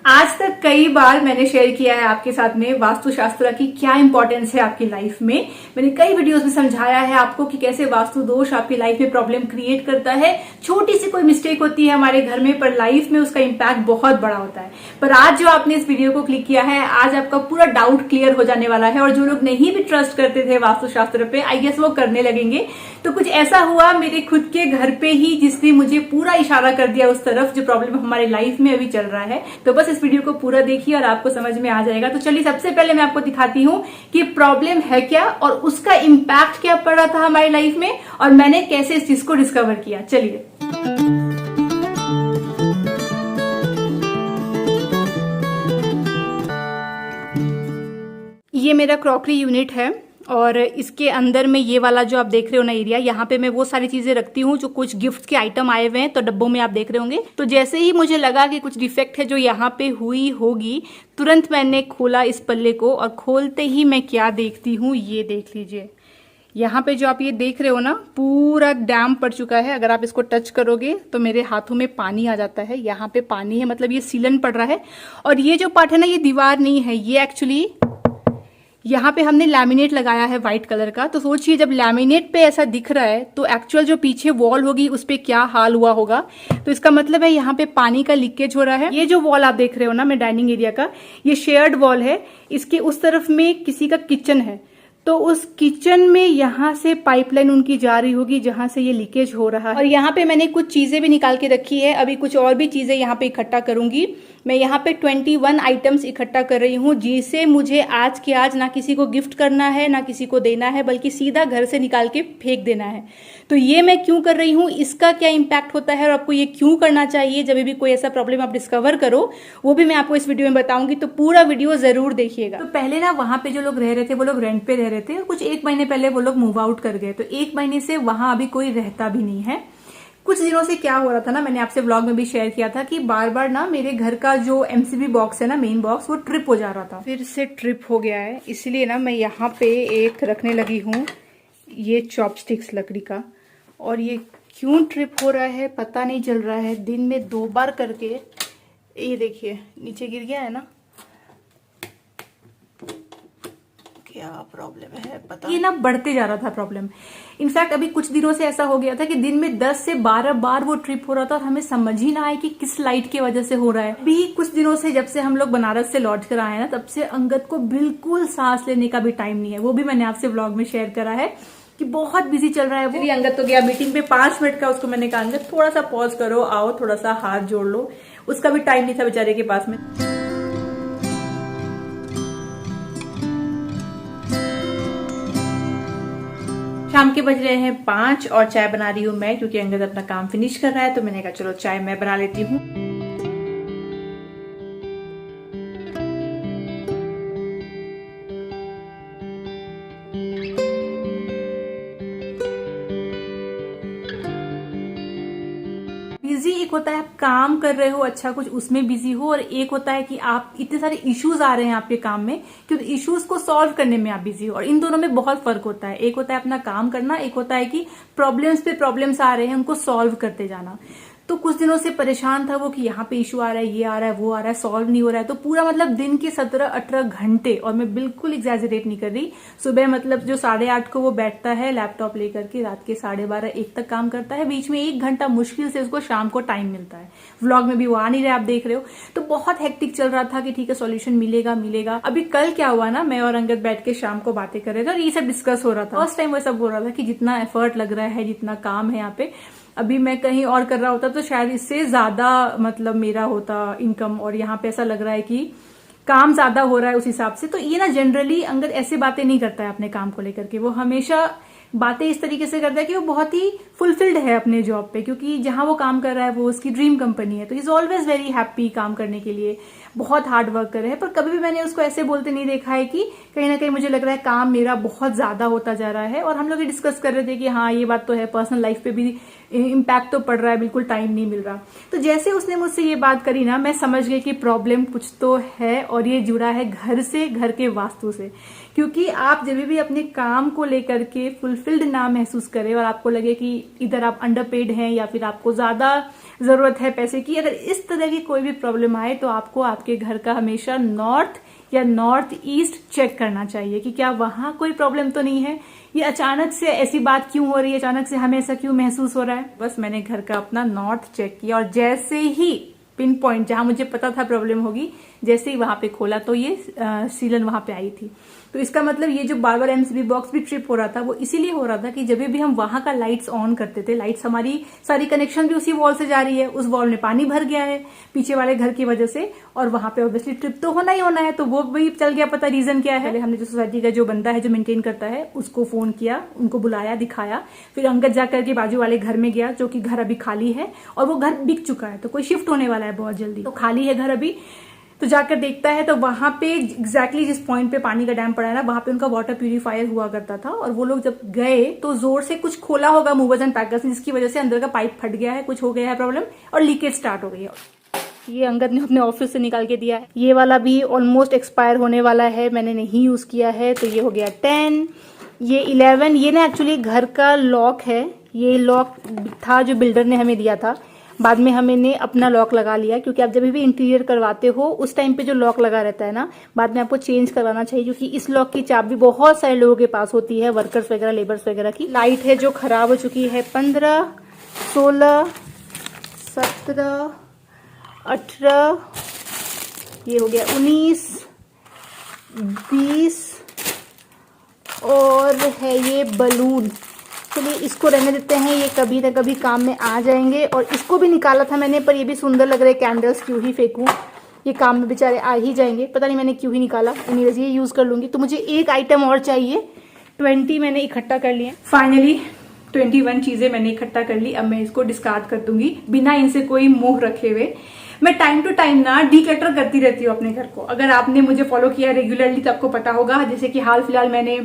आज तक कई बार मैंने शेयर किया है आपके साथ में वास्तुशास्त्र की क्या इंपॉर्टेंस है आपकी लाइफ में। मैंने कई वीडियोस में समझाया है आपको कि कैसे वास्तु दोष आपकी लाइफ में प्रॉब्लम क्रिएट करता है। छोटी सी कोई मिस्टेक होती है हमारे घर में, पर लाइफ में उसका इम्पैक्ट बहुत बड़ा होता है। पर आज जो आपने इस वीडियो को क्लिक किया है, आज आपका पूरा डाउट क्लियर हो जाने वाला है। और जो लोग नहीं भी ट्रस्ट करते थे वास्तुशास्त्र पे, आई गेस वो करने लगेंगे। तो कुछ ऐसा हुआ मेरे खुद के घर पे ही जिसने मुझे पूरा इशारा कर दिया उस तरफ जो प्रॉब्लम हमारी लाइफ में अभी चल रहा है। तो बस इस वीडियो को पूरा देखिए और आपको समझ में आ जाएगा। तो चलिए सबसे पहले मैं आपको दिखाती हूँ कि प्रॉब्लम है क्या और उसका इम्पैक्ट क्या पड़ रहा था हमारी लाइफ में और मैंने कैसे इस चीज को डिस्कवर किया। चलिए, ये मेरा क्रॉकरी यूनिट है और इसके अंदर में ये वाला जो आप देख रहे हो ना एरिया, यहाँ पे मैं वो सारी चीजें रखती हूँ जो कुछ गिफ्ट के आइटम आए हुए हैं। तो डब्बों में आप देख रहे होंगे। तो जैसे ही मुझे लगा कि कुछ डिफेक्ट है जो यहाँ पे हुई होगी, तुरंत मैंने खोला इस पल्ले को और खोलते ही मैं क्या देखती हूँ, ये देख लीजिए। यहाँ पे जो आप ये देख रहे हो ना, पूरा डैम पड़ चुका है। अगर आप इसको टच करोगे तो मेरे हाथों में पानी आ जाता है। यहाँ पे पानी है, मतलब ये सीलन पड़ रहा है। और ये जो पार्ट है ना, ये दीवार नहीं है, ये एक्चुअली यहाँ पे हमने लैमिनेट लगाया है व्हाइट कलर का। तो सोचिए जब लैमिनेट पे ऐसा दिख रहा है तो एक्चुअल जो पीछे वॉल होगी उस पे क्या हाल हुआ होगा। तो इसका मतलब है यहाँ पे पानी का लीकेज हो रहा है। ये जो वॉल आप देख रहे हो ना, मैं डाइनिंग एरिया का, ये शेयर्ड वॉल है। इसके उस तरफ में किसी का किचन है। तो उस किचन में यहाँ से पाइपलाइन उनकी जा रही होगी जहां से ये लीकेज हो रहा है। और यहाँ पे मैंने कुछ चीजें भी निकाल के रखी है। अभी कुछ और भी चीजें यहाँ पे इकट्ठा करूंगी। मैं यहाँ पे 21 आइटम्स इकट्ठा कर रही हूँ जिसे मुझे आज के आज ना किसी को गिफ्ट करना है ना किसी को देना है, बल्कि सीधा घर से निकाल के फेंक देना है। तो ये मैं क्यों कर रही हूँ, इसका क्या इम्पैक्ट होता है और आपको ये क्यों करना चाहिए जब भी कोई ऐसा प्रॉब्लम आप डिस्कवर करो, वो भी मैं आपको इस वीडियो में बताऊंगी। तो पूरा वीडियो जरूर देखिएगा। तो पहले ना वहां पे जो लोग रह रहे थे वो लोग रेंट पे रह रहे थे। कुछ 1 महीने पहले वो लोग मूव आउट कर गए। तो 1 महीने से वहां अभी कोई रहता भी नहीं है। कुछ दिनों से क्या हो रहा था ना, मैंने आपसे व्लॉग में भी शेयर किया था कि बार बार ना मेरे घर का जो एमसीबी बॉक्स है ना, मेन बॉक्स, वो ट्रिप हो जा रहा था। फिर से ट्रिप हो गया है, इसलिए ना मैं यहाँ पे एक रखने लगी हूँ, ये चॉपस्टिक्स लकड़ी का। और ये क्यों ट्रिप हो रहा है पता नहीं चल रहा है। दिन में 2 बार करके ये देखिए नीचे गिर गया है ना। क्या प्रॉब्लम है पता, ये ना बढ़ते जा रहा था प्रॉब्लम। इनफैक्ट अभी कुछ दिनों से ऐसा हो गया था कि दिन में 10 से 12 बार वो ट्रिप हो रहा था और हमें समझ ही ना आए कि किस लाइट की वजह से हो रहा है। अभी कुछ दिनों से जब से हम लोग बनारस से लौट कर आए ना, तब से अंगद को बिल्कुल सांस लेने का भी टाइम नहीं है। वो भी मैंने आपसे व्लॉग में शेयर करा है कि बहुत बिजी चल रहा है वो। अंगद तो गया मीटिंग पे 5 मिनट का, उसको मैंने कहा अंगद थोड़ा सा पॉज करो, आओ थोड़ा सा हाथ जोड़ लो। उसका भी टाइम नहीं था बेचारे के पास में। शाम के बज रहे हैं 5 और चाय बना रही हूँ मैं, क्योंकि अंगद अपना काम फिनिश कर रहा है। तो मैंने कहा चलो चाय मैं बना लेती हूँ। बिजी एक होता है आप काम कर रहे हो, अच्छा कुछ उसमें बिजी हो, और एक होता है कि आप इतने सारे इश्यूज आ रहे हैं आपके काम में, क्योंकि इश्यूज को सॉल्व करने में आप बिजी हो। और इन दोनों में बहुत फर्क होता है। एक होता है अपना काम करना, एक होता है कि प्रॉब्लम्स पे प्रॉब्लम्स आ रहे हैं उनको सॉल्व करते जाना। तो कुछ दिनों से परेशान था वो कि यहाँ पे इशू आ रहा है, ये आ रहा है, वो आ रहा है, सॉल्व नहीं हो रहा है। तो पूरा मतलब दिन के 17-18 घंटे, और मैं बिल्कुल एग्जैजरेट नहीं कर रही, सुबह मतलब जो 8:30 को वो बैठता है लैपटॉप लेकर के, रात के 12:30-1 तक काम करता है। बीच में 1 घंटा मुश्किल से उसको शाम को टाइम मिलता है। व्लॉग में भी वो आ नहीं रहे, आप देख रहे हो। तो बहुत हेक्टिक चल रहा था कि ठीक है सॉल्यूशन मिलेगा। अभी कल क्या हुआ ना, मैं और अंगद बैठ के शाम को बातें कर रहे थे और ये सब डिस्कस हो रहा था। फर्स्ट टाइम वो सब हो रहा था कि जितना एफर्ट लग रहा है, जितना काम है यहाँ पे, अभी मैं कहीं और कर रहा होता तो शायद इससे ज्यादा मतलब मेरा होता इनकम, और यहाँ पे ऐसा लग रहा है कि काम ज्यादा हो रहा है उस हिसाब से। तो ये ना जनरली अंगद ऐसे बातें नहीं करता है अपने काम को लेकर के। वो हमेशा बातें इस तरीके से करता है कि वो बहुत ही फुलफिल्ड है अपने जॉब पे, क्योंकि जहां वो काम कर रहा है वो उसकी ड्रीम कंपनी है। तो इज ऑलवेज वेरी हैप्पी काम करने के लिए, बहुत हार्ड वर्क कर रहे हैं। पर कभी भी मैंने उसको ऐसे बोलते नहीं देखा है कि कहीं ना कहीं मुझे लग रहा है काम मेरा बहुत ज्यादा होता जा रहा है। और हम लोग ये डिस्कस कर रहे थे कि हाँ ये बात तो है, पर्सनल लाइफ पे भी इम्पैक्ट तो पड़ रहा है, बिल्कुल टाइम नहीं मिल रहा। तो जैसे उसने मुझसे ये बात करी ना, मैं समझ गई कि प्रॉब्लम कुछ तो है और ये जुड़ा है घर से, घर के वास्तु से। क्योंकि आप जब भी अपने काम को लेकर के फुलफिल्ड ना महसूस करें और आपको लगे कि इधर आप अंडरपेड हैं या फिर आपको ज्यादा जरूरत है पैसे की, अगर इस तरह की कोई भी प्रॉब्लम आए तो आपको आपके घर का हमेशा नॉर्थ या नॉर्थ ईस्ट चेक करना चाहिए कि क्या वहां कोई प्रॉब्लम तो नहीं है, ये अचानक से ऐसी बात क्यों हो रही है, अचानक से हमें ऐसा क्यों महसूस हो रहा है। बस मैंने घर का अपना नॉर्थ चेक किया और जैसे ही पिन पॉइंट जहां मुझे पता था प्रॉब्लम होगी, जैसे ही वहां पे खोला तो ये सीलन वहां पे आई थी। तो इसका मतलब ये जो बार बार एमसीबी बॉक्स भी ट्रिप हो रहा था वो इसीलिए हो रहा था कि जब भी हम वहां का लाइट्स ऑन करते थे, लाइट्स हमारी सारी कनेक्शन भी उसी वॉल से जा रही है, उस वॉल में पानी भर गया है पीछे वाले घर की वजह से, और वहां पे ऑब्वियसली ट्रिप तो होना ही होना है। तो वो भी चल गया पता रीजन क्या है। हमने जो सोसाइटी का जो बंदा है जो मेंटेन करता है उसको फोन किया, उनको बुलाया, दिखाया, फिर अंगद जाकर के बाजू वाले घर में गया जो कि घर अभी खाली है और वो घर बिक चुका है, तो कोई शिफ्ट होने वाला है बहुत जल्दी, तो खाली है घर अभी। तो जाकर देखता है तो वहां पे एग्जैक्टली जिस पॉइंट पे पानी का डैम पड़ा है ना, वहां पे उनका वाटर प्यूरिफायर हुआ करता था, और वो लोग जब गए तो जोर से कुछ खोला होगा मूवर्स एंड पैकर्स ने, जिसकी वजह से अंदर का पाइप फट गया है, कुछ हो गया है प्रॉब्लम और लीकेज स्टार्ट हो गई है। ये अंगद ने अपने ऑफिस से निकाल के दिया है। ये वाला भी ऑलमोस्ट एक्सपायर होने वाला है, मैंने नहीं यूज किया है, तो ये हो गया 10, ये 11। ये ना एक्चुअली घर का लॉक है, ये लॉक था जो बिल्डर ने हमें दिया था, बाद में हमने अपना लॉक लगा लिया, क्योंकि आप जब भी इंटीरियर करवाते हो उस टाइम पे जो लॉक लगा रहता है ना, बाद में आपको चेंज करवाना चाहिए, क्योंकि इस लॉक की चाबी बहुत सारे लोगों के पास होती है, वर्कर्स वगैरह, लेबर्स वगैरह की। लाइट है जो खराब हो चुकी है, 15, 16, 17, 18, ये हो गया 19, 20, और है ये बलून। चलिए इसको रहने देते हैं, ये कभी ना कभी काम में आ जाएंगे। और इसको भी निकाला था मैंने, पर ये भी सुंदर लग रहे कैंडल्स, क्यों ही फेंकूं, ये काम में बेचारे आ ही जाएंगे, पता नहीं मैंने क्यों ही निकाला, एनीवेज ये यूज कर लूंगी। तो मुझे एक आइटम और चाहिए, 20 मैंने इकट्ठा कर लिए, फाइनली 21 चीजें मैंने इकट्ठा कर ली। अब मैं इसको डिस्कार्ड कर दूंगी बिना इनसे कोई मोह रखे हुए। मैं टाइम टू टाइम ना डीक्लटर करती रहती हूँ अपने घर को, अगर आपने मुझे फॉलो किया रेगुलरली तो आपको पता होगा। जैसे कि हाल फिलहाल मैंने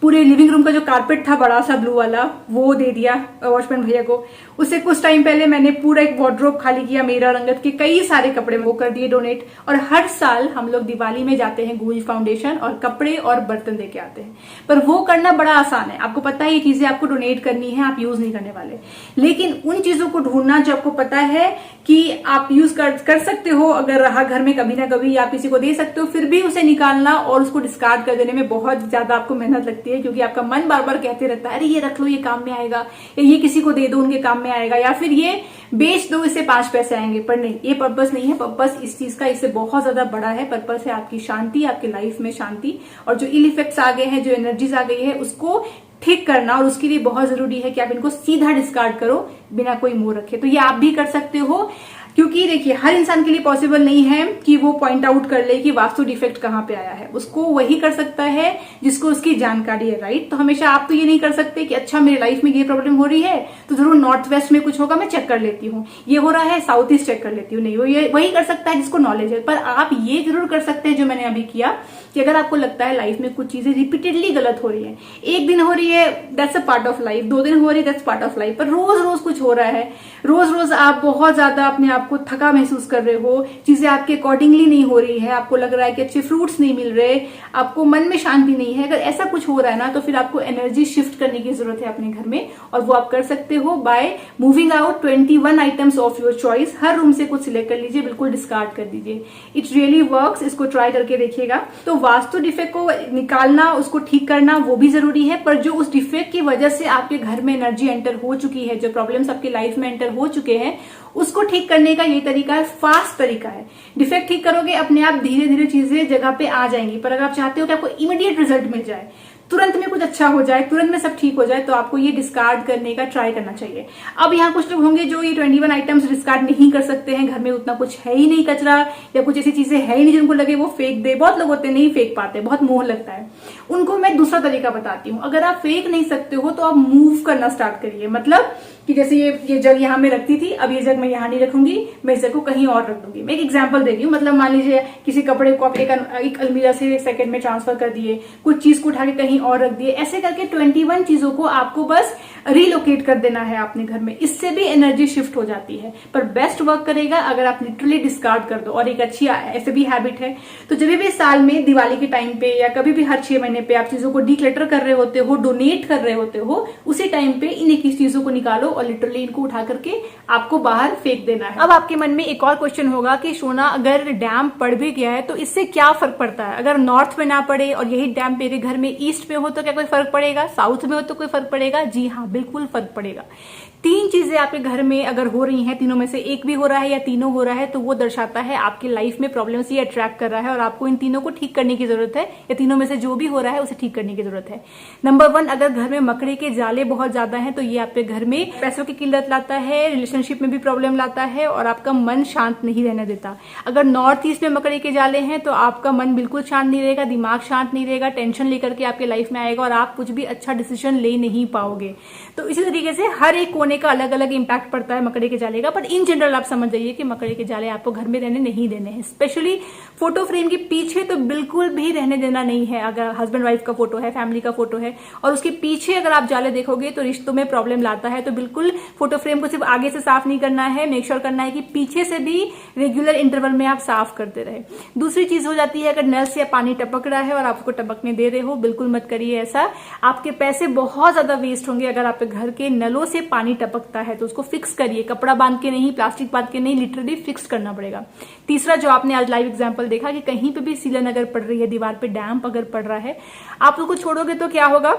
पूरे लिविंग रूम का जो कारपेट था बड़ा सा ब्लू वाला, वो दे दिया वॉचमैन भैया को। उससे कुछ टाइम पहले मैंने पूरा एक वार्डरोब खाली किया, मेरा रंगत के कई सारे कपड़े वो कर दिए डोनेट। और हर साल हम लोग दिवाली में जाते हैं गूंज फाउंडेशन और कपड़े और बर्तन देके आते हैं, पर वो करना बड़ा आसान है। आपको पता है ये चीजें आपको डोनेट करनी है, आप यूज नहीं करने वाले, लेकिन उन चीजों को ढूंढना जो आपको पता है कि आप यूज कर सकते हो, अगर रहा घर में कभी ना कभी, आप किसी को दे सकते हो, फिर भी उसे निकालना और उसको डिस्कार्ड कर देने में बहुत ज्यादा आपको मेहनत लगती है, क्योंकि आपका मन बार बार कहते रहता है अरे ये रख लो, ये काम में आएगा, या ये किसी को दे दो, उनके काम में आएगा, या फिर ये बेच दो, इससे 5 पैसे आएंगे। पर नहीं, ये पर्पस नहीं है। पर्पस इस चीज का इससे बहुत ज्यादा बड़ा है। पर्पस है आपकी शांति, आपकी लाइफ में शांति, और जो इल इफेक्ट्स आ गए हैं, जो एनर्जीज आ गई है, उसको ठीक करना। और उसके लिए बहुत जरूरी है कि आप इनको सीधा डिस्कार्ड करो बिना कोई मोह रखे। तो ये आप भी कर सकते हो, क्योंकि देखिए हर इंसान के लिए पॉसिबल नहीं है कि वो पॉइंट आउट कर ले कि वास्तु डिफेक्ट कहाँ पे आया है। उसको वही कर सकता है जिसको उसकी जानकारी है, राइट। तो हमेशा आप तो ये नहीं कर सकते कि अच्छा मेरी लाइफ में ये प्रॉब्लम हो रही है तो जरूर नॉर्थ वेस्ट में कुछ होगा, मैं चेक कर लेती हूँ, ये हो रहा है साउथ ईस्ट चेक कर लेती हूँ। नहीं, वो ये वही कर सकता है जिसको नॉलेज है। पर आप ये जरूर कर सकते हैं जो मैंने अभी किया, कि अगर आपको लगता है लाइफ में कुछ चीजें रिपीटेडली गलत हो रही है, एक दिन हो रही है that's a part of life, 2 दिन हो रही है दैट्स पार्ट ऑफ लाइफ, पर रोज रोज कुछ हो रहा है, रोज रोज आप बहुत ज्यादा अपने आप को थका महसूस कर रहे हो, चीजें आपके अकॉर्डिंगली नहीं हो रही है, आपको लग रहा है कि अच्छे फ्रूट्स नहीं मिल रहे, आपको मन में शांति नहीं है, अगर ऐसा कुछ हो रहा है ना, तो फिर आपको एनर्जी शिफ्ट करने की जरूरत है अपने घर में। और वो आप कर सकते हो by moving out 21 items of your choice. Her room से कुछ सिलेक्ट कर लीजिए, बिल्कुल डिस्कार्ड कर दीजिए। इट रियली वर्क्स, इसको ट्राई करके देखिएगा। तो वास्तु डिफेक्ट को निकालना, उसको ठीक करना वो भी जरूरी है, पर जो उस डिफेक्ट की वजह से आपके घर में एनर्जी एंटर हो चुकी है, जो प्रॉब्लम्स आपकी लाइफ में एंटर हो चुके हैं, उसको ठीक करने का ये तरीका है, फास्ट तरीका है। डिफेक्ट ठीक करोगे, अपने आप धीरे धीरे चीजें जगह पे आ जाएंगी। पर अगर आप चाहते हो कि आपको इमीडिएट रिजल्ट मिल जाए, तुरंत में कुछ अच्छा हो जाए, तुरंत में सब ठीक हो जाए, तो आपको ये डिस्कार्ड करने का ट्राई करना चाहिए। अब यहाँ कुछ लोग होंगे जो ये 21 आइटम्स डिस्कार्ड नहीं कर सकते हैं, घर में उतना कुछ है ही नहीं कचरा, या कुछ ऐसी चीजें है ही नहीं जिनको लगे वो फेंक दे। बहुत लोग होते नहीं फेंक पाते, बहुत मोह लगता है। उनको मैं दूसरा तरीका बताती हूँ। अगर आप फेंक नहीं सकते हो तो आप मूव करना स्टार्ट करिए। मतलब कि जैसे ये जग यहाँ में रखती थी, अब ये जग मैं यहाँ नहीं रखूंगी, मैं इस जग को कहीं और रख दूंगी। मैं एक एग्जांपल दे रही हूँ। मतलब मान लीजिए किसी कपड़े को आप एक अलमीरा से सेकंड में ट्रांसफर कर दिए, कुछ चीज को उठा के कहीं और रख दिए, ऐसे करके 21 चीजों को आपको बस रिलोकेट कर देना है अपने घर में। इससे भी एनर्जी शिफ्ट हो जाती है। पर बेस्ट वर्क करेगा अगर आप लिटरली डिस्कार्ड कर दो। और एक अच्छी ऐसे भी हैबिट है, तो जब भी साल में दिवाली के टाइम पे या कभी भी हर 6 महीने पे आप चीजों को डिक्लटर कर रहे होते हो, डोनेट कर रहे होते हो, उसी टाइम पे इन 21 चीजों को निकालो और लिटरली इनको उठा करके आपको बाहर फेंक देना है। अब आपके मन में एक और क्वेश्चन होगा कि सोना अगर डैम पड़ भी गया है तो इससे क्या फर्क पड़ता है? अगर नॉर्थ में ना पड़े और यही डैम मेरे घर में ईस्ट में हो तो क्या कोई फर्क पड़ेगा? साउथ में हो तो कोई फर्क पड़ेगा? जी हाँ, बिल्कुल फर्क पड़ेगा। तीन चीजें आपके घर में अगर हो रही हैं, तीनों में से एक भी हो रहा है या तीनों हो रहा है, तो वो दर्शाता है आपकी लाइफ में प्रॉब्लम्स ये अट्रैक्ट कर रहा है और आपको इन तीनों को ठीक करने की जरूरत है, या तीनों में से जो भी हो रहा है उसे ठीक करने की जरूरत है। नंबर 1, अगर घर में मकड़ी के जाले बहुत ज्यादा हैं तो ये आपके घर में पैसों की किल्लत लाता है, रिलेशनशिप में भी प्रॉब्लम लाता है और आपका मन शांत नहीं रहने देता। अगर नॉर्थ ईस्ट में मकड़ी के जाले हैं तो आपका मन बिल्कुल शांत नहीं रहेगा, दिमाग शांत नहीं रहेगा, टेंशन लेकर के आपके लाइफ में आएगा और आप कुछ भी अच्छा डिसीजन ले नहीं पाओगे। तो इसी तरीके से हर एक कोने का अलग अलग इम्पैक्ट पड़ता है मकड़ी के जाले का, बट इन जनरल आप समझ जाइए कि मकड़ी के जाले आपको घर में रहने नहीं देने हैं। स्पेशली फोटो फ्रेम के पीछे तो बिल्कुल भी रहने देना नहीं है। अगर हस्बैंड वाइफ का फोटो है, फैमिली का फोटो है और उसके पीछे अगर आप जाले देखोगे तो रिश्तों में प्रॉब्लम लाता है। तो बिल्कुल फोटो फ्रेम को सिर्फ आगे से साफ नहीं करना है, मेक श्योर करना है कि पीछे से भी रेगुलर इंटरवल में आप साफ करते रहे। दूसरी चीज हो जाती है, अगर नल से पानी टपक रहा है और आप उसको टपकने दे रहे हो, बिल्कुल मत करिए ऐसा। आपके पैसे बहुत ज्यादा वेस्ट होंगे अगर आपके घर के नलों से पानी टपकता है, तो उसको फिक्स करिए। कपड़ा बांध के नहीं, प्लास्टिक बांध के नहीं, लिटरली फिक्स करना पड़ेगा। तीसरा, जो आपने आज लाइव एग्जांपल देखा कि कहीं पे भी सीलन अगर पड़ रही है, दीवार पे डैम्प अगर पड़ रहा है, आप उसको छोड़ोगे तो क्या होगा?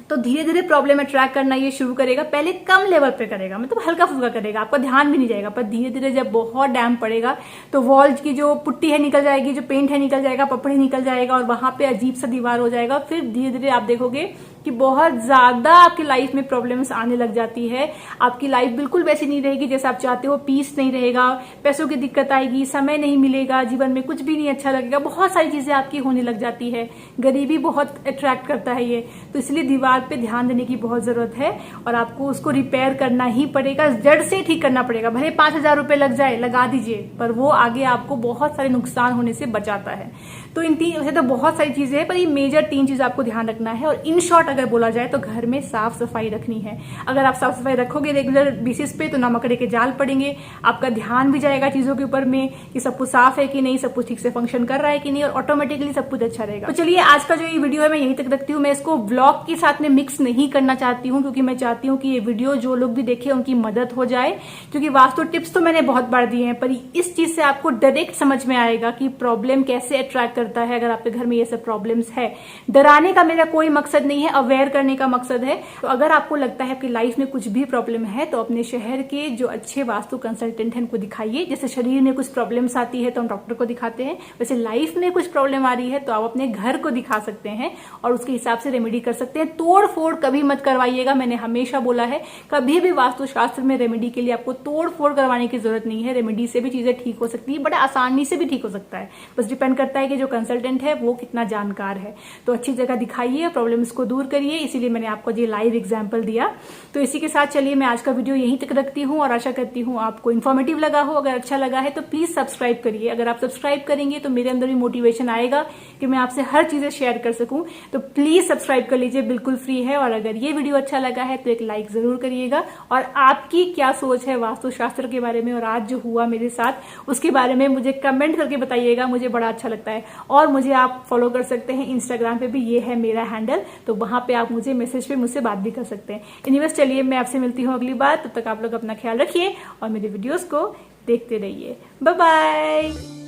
तो धीरे धीरे प्रॉब्लम अट्रैक्ट करना ये शुरू करेगा। पहले कम लेवल पे करेगा, मतलब हल्का फुल्का करेगा, आपका ध्यान भी नहीं जाएगा, पर धीरे धीरे जब बहुत डैम पड़ेगा तो वॉल की जो पुट्टी है निकल जाएगी, जो पेंट है निकल जाएगा, पपड़ी निकल जाएगा और वहां पे अजीब सा दीवार हो जाएगा। फिर धीरे धीरे आप देखोगे कि बहुत ज्यादा आपकी लाइफ में प्रॉब्लम्स आने लग जाती है। आपकी लाइफ बिल्कुल वैसी नहीं रहेगी जैसे आप चाहते हो, पीस नहीं रहेगा, पैसों की दिक्कत आएगी, समय नहीं मिलेगा, जीवन में कुछ भी नहीं अच्छा लगेगा, बहुत सारी चीजें आपकी होने लग जाती है। गरीबी बहुत अट्रैक्ट करता है ये, तो इसलिए दीवार पे ध्यान देने की बहुत जरूरत है और आपको उसको रिपेयर करना ही पड़ेगा, जड़ से ठीक करना पड़ेगा। भले 5,000 रुपए लग जाए, लगा दीजिए, पर वो आगे आपको बहुत सारे नुकसान होने से बचाता है। तो इन तीन, वैसे तो बहुत सारी चीजें हैं पर ये मेजर 3 चीज आपको ध्यान रखना है। और इन शॉर्ट अगर बोला जाए तो घर में साफ सफाई रखनी है। अगर आप साफ सफाई रखोगे रेगुलर बेसिस पे तो ना मकड़ी के जाल पड़ेंगे, आपका ध्यान भी जाएगा चीजों के ऊपर में कि सब कुछ साफ है कि नहीं, सब कुछ ठीक से फंक्शन कर रहा है कि नहीं, और ऑटोमेटिकली सब कुछ अच्छा रहेगा। तो चलिए, आज का जो ये वीडियो है मैं यहीं तक रखती हूँ। मैं इसको व्लॉग के साथ में मिक्स नहीं करना चाहती हूँ क्योंकि मैं चाहती हूँ कि ये वीडियो जो लोग भी देखें उनकी मदद हो जाए, क्योंकि वास्तु टिप्स तो मैंने बहुत बार दिए हैं, पर इस चीज से आपको डायरेक्ट समझ में आएगा कि प्रॉब्लम कैसे अट्रैक्ट करता है अगर आपके घर में ये सब प्रॉब्लम्स है। डराने का मेरा कोई मकसद नहीं है, अवेयर करने का मकसद है। तो अगर आपको लगता है आपकी लाइफ में कुछ भी प्रॉब्लम है तो अपने शहर के जो अच्छे वास्तु कंसल्टेंट हैं उनको दिखाइए। जैसे शरीर में कुछ प्रॉब्लम्स आती है तो हम डॉक्टर को दिखाते हैं, वैसे लाइफ में कुछ प्रॉब्लम आ रही है तो आप अपने घर को दिखा सकते हैं और उसके हिसाब से रेमेडी कर सकते हैं। तोड़ फोड़ कभी मत करवाइएगा। मैंने हमेशा बोला है, कभी भी वास्तुशास्त्र में रेमेडी के लिए आपको तोड़ फोड़ करवाने की जरूरत नहीं है। रेमेडी से भी चीजें ठीक हो सकती है, बड़ा आसानी से भी ठीक हो सकता है। बस डिपेंड करता है कि जो कंसल्टेंट है वो कितना जानकार है। तो अच्छी जगह दिखाइए, प्रॉब्लम्स को दूर करिए, इसीलिए मैंने आपको ये लाइव एग्जांपल दिया। तो इसी के साथ चलिए मैं आज का वीडियो यहीं तक रखती हूँ और आशा करती हूँ आपको इन्फॉर्मेटिव लगा हो। अगर अच्छा लगा है तो प्लीज सब्सक्राइब करिए। अगर आप सब्सक्राइब करेंगे तो मेरे अंदर भी मोटिवेशन आएगा कि मैं आपसे हर चीजें शेयर कर सकूं। तो प्लीज सब्सक्राइब कर लीजिए, बिल्कुल फ्री है। और अगर ये वीडियो अच्छा लगा है तो एक लाइक जरूर करिएगा। और आपकी क्या सोच है वास्तुशास्त्र के बारे में और आज जो हुआ मेरे साथ उसके बारे में मुझे कमेंट करके बताइएगा, मुझे बड़ा अच्छा लगता है। और मुझे आप फॉलो कर सकते हैं इंस्टाग्राम पे भी, ये है मेरा हैंडल, तो वहां पे आप मुझे मैसेज पे मुझसे बात भी कर सकते हैं। एनीवेज, चलिए मैं आपसे मिलती हूँ अगली बार। तब तक आप लोग अपना ख्याल रखिए और मेरे वीडियोस को देखते रहिए। Bye bye.